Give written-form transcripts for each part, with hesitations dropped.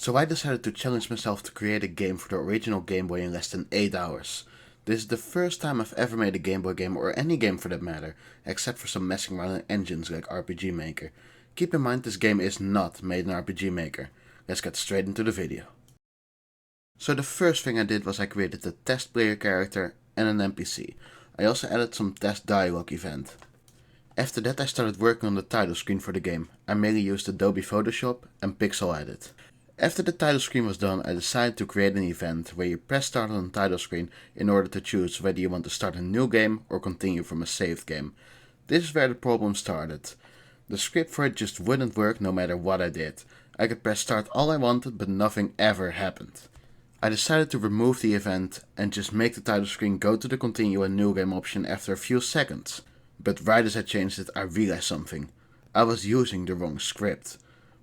So I decided to challenge myself to create a game for the original Game Boy in less than 8 hours. This is the first time I've ever made a Game Boy game, or any game for that matter, except for some messing around in engines like RPG Maker. Keep in mind this game is not made in RPG Maker. Let's get straight into the video. So the first thing I did was I created the test player character and an NPC. I also added some test dialogue event. After that I started working on the title screen for the game. I mainly used Adobe Photoshop and Pixel Edit. After the title screen was done, I decided to create an event where you press start on the title screen in order to choose whether you want to start a new game or continue from a saved game. This is where the problem started. The script for it just wouldn't work no matter what I did. I could press start all I wanted, but nothing ever happened. I decided to remove the event and just make the title screen go to the continue a new game option after a few seconds. But right as I changed it, I realized something. I was using the wrong script.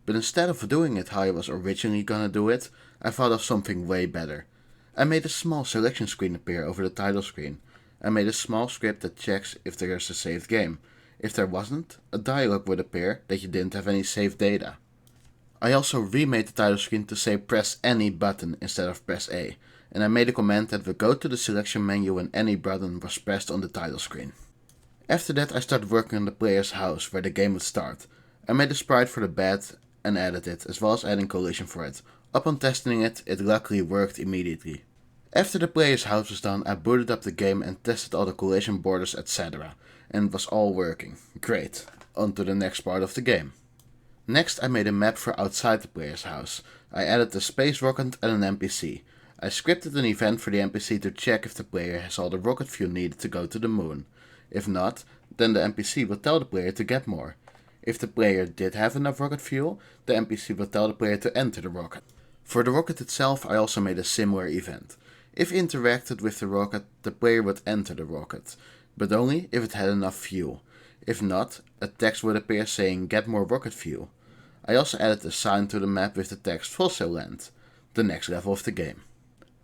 But instead of doing it how I was originally gonna do it, I thought of something way better. I made a small selection screen appear over the title screen. I made a small script that checks if there is a saved game. If there wasn't, a dialog would appear that you didn't have any saved data. I also remade the title screen to say press any button instead of press A, and I made a command that would go to the selection menu when any button was pressed on the title screen. After that I started working on the player's house where the game would start. I made a sprite for the bed and added it, as well as adding collision for it. Upon testing it, it luckily worked immediately. After the player's house was done, I booted up the game and tested all the collision borders, etc. And it was all working. Great. On to the next part of the game. Next I made a map for outside the player's house. I added a space rocket and an NPC. I scripted an event for the NPC to check if the player has all the rocket fuel needed to go to the moon. If not, then the NPC will tell the player to get more. If the player did have enough rocket fuel, the NPC will tell the player to enter the rocket. For the rocket itself I also made a similar event. If interacted with the rocket, the player would enter the rocket, but only if it had enough fuel. If not, a text would appear saying get more rocket fuel. I also added a sign to the map with the text fossil land, the next level of the game.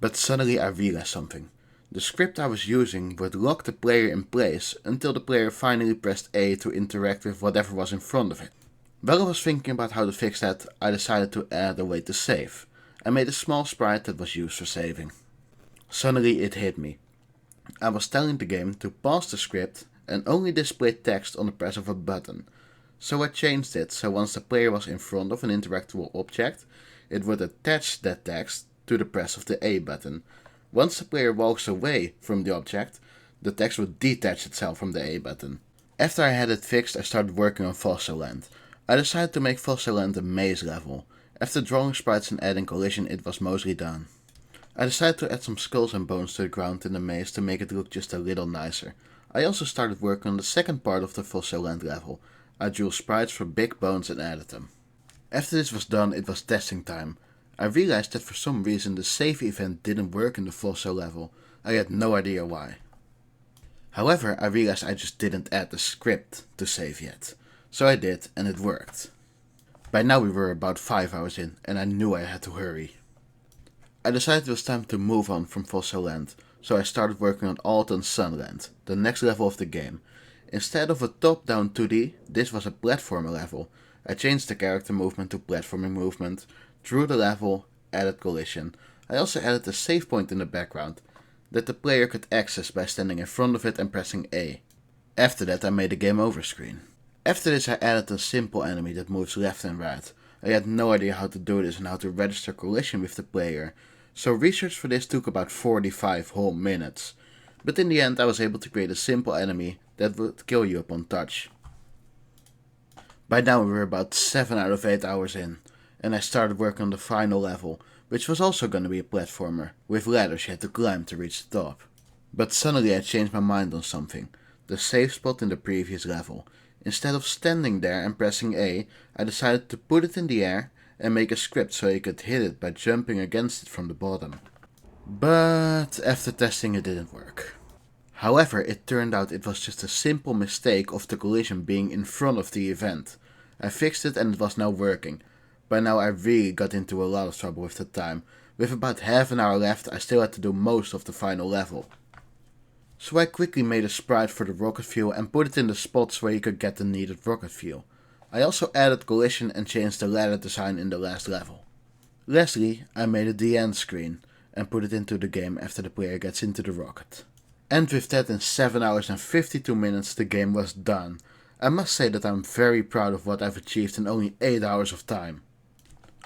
But suddenly I realized something. The script I was using would lock the player in place until the player finally pressed A to interact with whatever was in front of it. While I was thinking about how to fix that, I decided to add a way to save. I made a small sprite that was used for saving. Suddenly it hit me. I was telling the game to pause the script and only display text on the press of a button. So I changed it so once the player was in front of an interactable object, it would attach that text to the press of the A button. Once the player walks away from the object, the text would detach itself from the A button. After I had it fixed, I started working on Fossil Land. I decided to make Fossil Land a maze level. After drawing sprites and adding collision, it was mostly done. I decided to add some skulls and bones to the ground in the maze to make it look just a little nicer. I also started working on the second part of the Fossil Land level. I drew sprites for big bones and added them. After this was done, it was testing time. I realized that for some reason the save event didn't work in the fossil level. I had no idea why. However, I realized I just didn't add the script to save yet. So I did, and it worked. By now we were about 5 hours in, and I knew I had to hurry. I decided it was time to move on from Fossil Land, so I started working on Alton Sunland, the next level of the game. Instead of a top-down 2D, this was a platformer level. I changed the character movement to platforming movement, drew the level, added collision. I also added a save point in the background that the player could access by standing in front of it and pressing A. After that I made a game over screen. After this I added a simple enemy that moves left and right. I had no idea how to do this and how to register collision with the player, so research for this took about 45 whole minutes. But in the end I was able to create a simple enemy that would kill you upon touch. By now we were about 7 out of 8 hours in, and I started working on the final level, which was also going to be a platformer, with ladders you had to climb to reach the top. But suddenly I changed my mind on something, the save spot in the previous level. Instead of standing there and pressing A, I decided to put it in the air and make a script so you could hit it by jumping against it from the bottom. But after testing it didn't work. However, it turned out it was just a simple mistake of the collision being in front of the event. I fixed it and it was now working. By now I really got into a lot of trouble with the time. With about half an hour left, I still had to do most of the final level. So I quickly made a sprite for the rocket fuel and put it in the spots where you could get the needed rocket fuel. I also added collision and changed the ladder design in the last level. Lastly, I made the end screen and put it into the game after the player gets into the rocket. And with that, in 7 hours and 52 minutes the game was done. I must say that I'm very proud of what I've achieved in only 8 hours of time.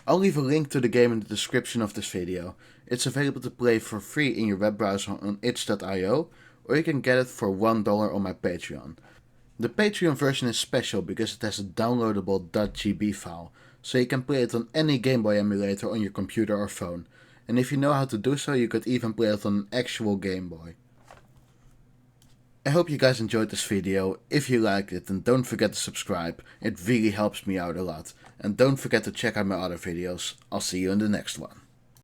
I'll leave a link to the game in the description of this video. It's available to play for free in your web browser on itch.io, or you can get it for $1 on my Patreon. The Patreon version is special because it has a downloadable .gb file, so you can play it on any Game Boy emulator on your computer or phone. And if you know how to do so, you could even play it on an actual Game Boy. I hope you guys enjoyed this video. If you liked it, then don't forget to subscribe. It really helps me out a lot. And don't forget to check out my other videos. I'll see you in the next one.